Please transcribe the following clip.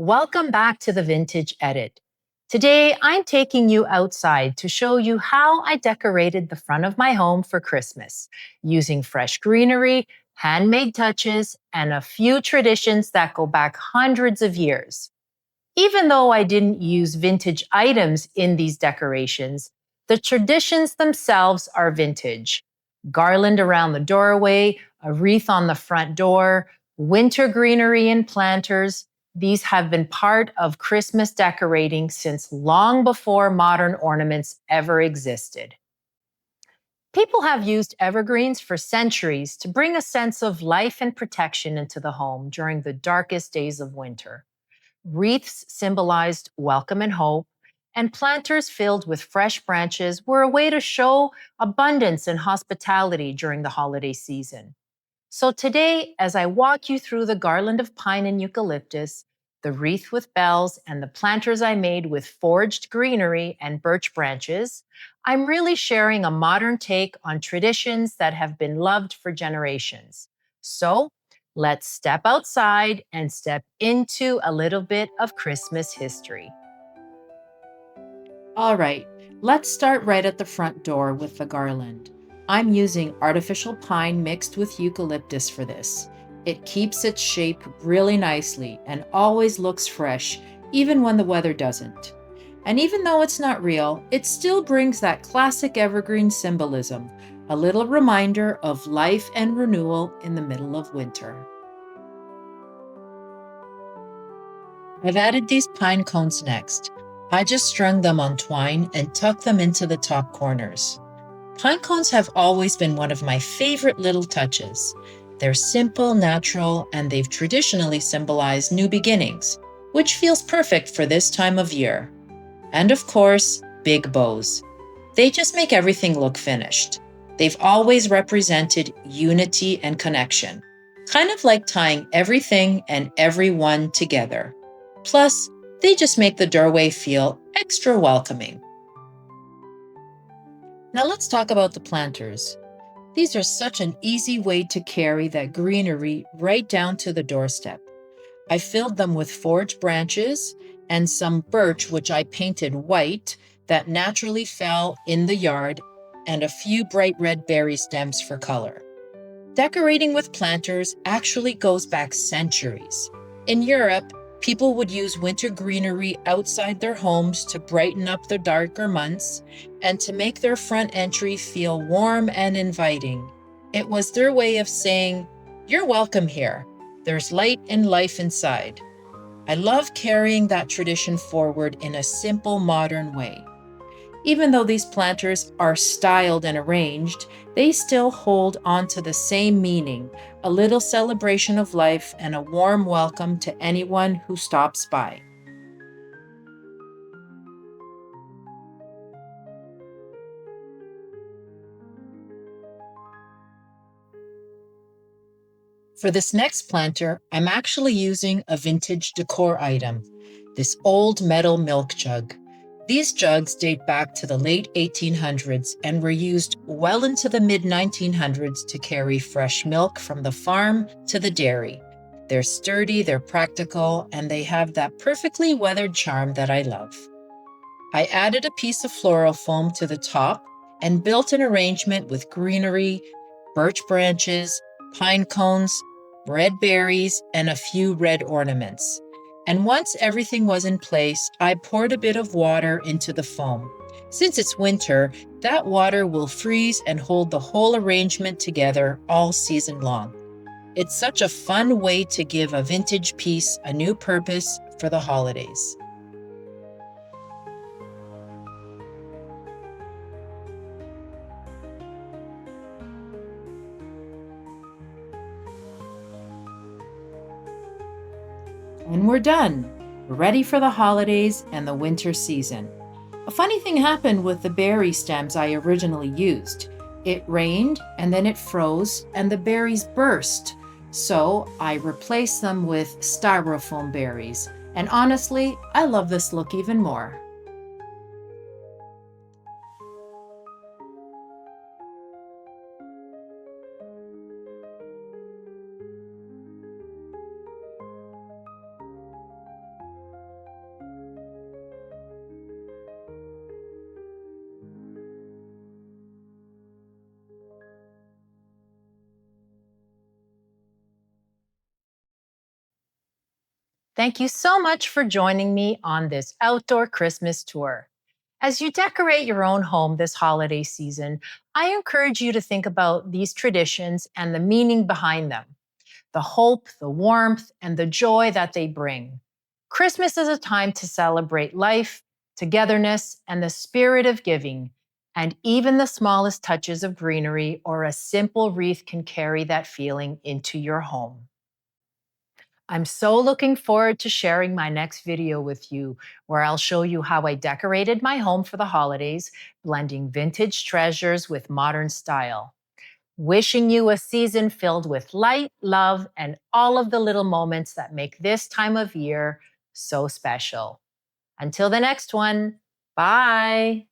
Welcome back to the Vintage Edit. Today, I'm taking you outside to show you how I decorated the front of my home for Christmas using fresh greenery, handmade touches, and a few traditions that go back hundreds of years. Even though I didn't use vintage items in these decorations, the traditions themselves are vintage. Garland around the doorway, a wreath on the front door, winter greenery and planters. These have been part of Christmas decorating since long before modern ornaments ever existed. People have used evergreens for centuries to bring a sense of life and protection into the home during the darkest days of winter. Wreaths symbolized welcome and hope, and planters filled with fresh branches were a way to show abundance and hospitality during the holiday season. So today, as I walk you through the garland of pine and eucalyptus, the wreath with bells, and the planters I made with forged greenery and birch branches, I'm really sharing a modern take on traditions that have been loved for generations. So let's step outside and step into a little bit of Christmas history. All right, let's start right at the front door with the garland. I'm using artificial pine mixed with eucalyptus for this. It keeps its shape really nicely and always looks fresh, even when the weather doesn't. And even though it's not real, it still brings that classic evergreen symbolism, a little reminder of life and renewal in the middle of winter. I've added these pine cones next. I just strung them on twine and tucked them into the top corners. Pine cones have always been one of my favorite little touches. They're simple, natural, and they've traditionally symbolized new beginnings, which feels perfect for this time of year. And of course, big bows. They just make everything look finished. They've always represented unity and connection, kind of like tying everything and everyone together. Plus, they just make the doorway feel extra welcoming. Now let's talk about the planters. These are such an easy way to carry that greenery right down to the doorstep. I filled them with forged branches and some birch, which I painted white, that naturally fell in the yard, and a few bright red berry stems for color. Decorating with planters actually goes back centuries. In Europe, people would use winter greenery outside their homes to brighten up the darker months and to make their front entry feel warm and inviting. It was their way of saying, "You're welcome here. There's light and life inside." I love carrying that tradition forward in a simple, modern way. Even though these planters are styled and arranged, they still hold on to the same meaning, a little celebration of life and a warm welcome to anyone who stops by. For this next planter, I'm actually using a vintage decor item, this old metal milk jug. These jugs date back to the late 1800s and were used well into the mid 1900s to carry fresh milk from the farm to the dairy. They're sturdy, they're practical, and they have that perfectly weathered charm that I love. I added a piece of floral foam to the top and built an arrangement with greenery, birch branches, pine cones, red berries, and a few red ornaments. And once everything was in place, I poured a bit of water into the foam. Since it's winter, that water will freeze and hold the whole arrangement together all season long. It's such a fun way to give a vintage piece a new purpose for the holidays. And we're done. We're ready for the holidays and the winter season. A funny thing happened with the berry stems I originally used. It rained and then it froze and the berries burst. So I replaced them with styrofoam berries. And honestly, I love this look even more. Thank you so much for joining me on this outdoor Christmas tour. As you decorate your own home this holiday season, I encourage you to think about these traditions and the meaning behind them, the hope, the warmth, and the joy that they bring. Christmas is a time to celebrate life, togetherness, and the spirit of giving. And even the smallest touches of greenery or a simple wreath can carry that feeling into your home. I'm so looking forward to sharing my next video with you, where I'll show you how I decorated my home for the holidays, blending vintage treasures with modern style. Wishing you a season filled with light, love, and all of the little moments that make this time of year so special. Until the next one, bye.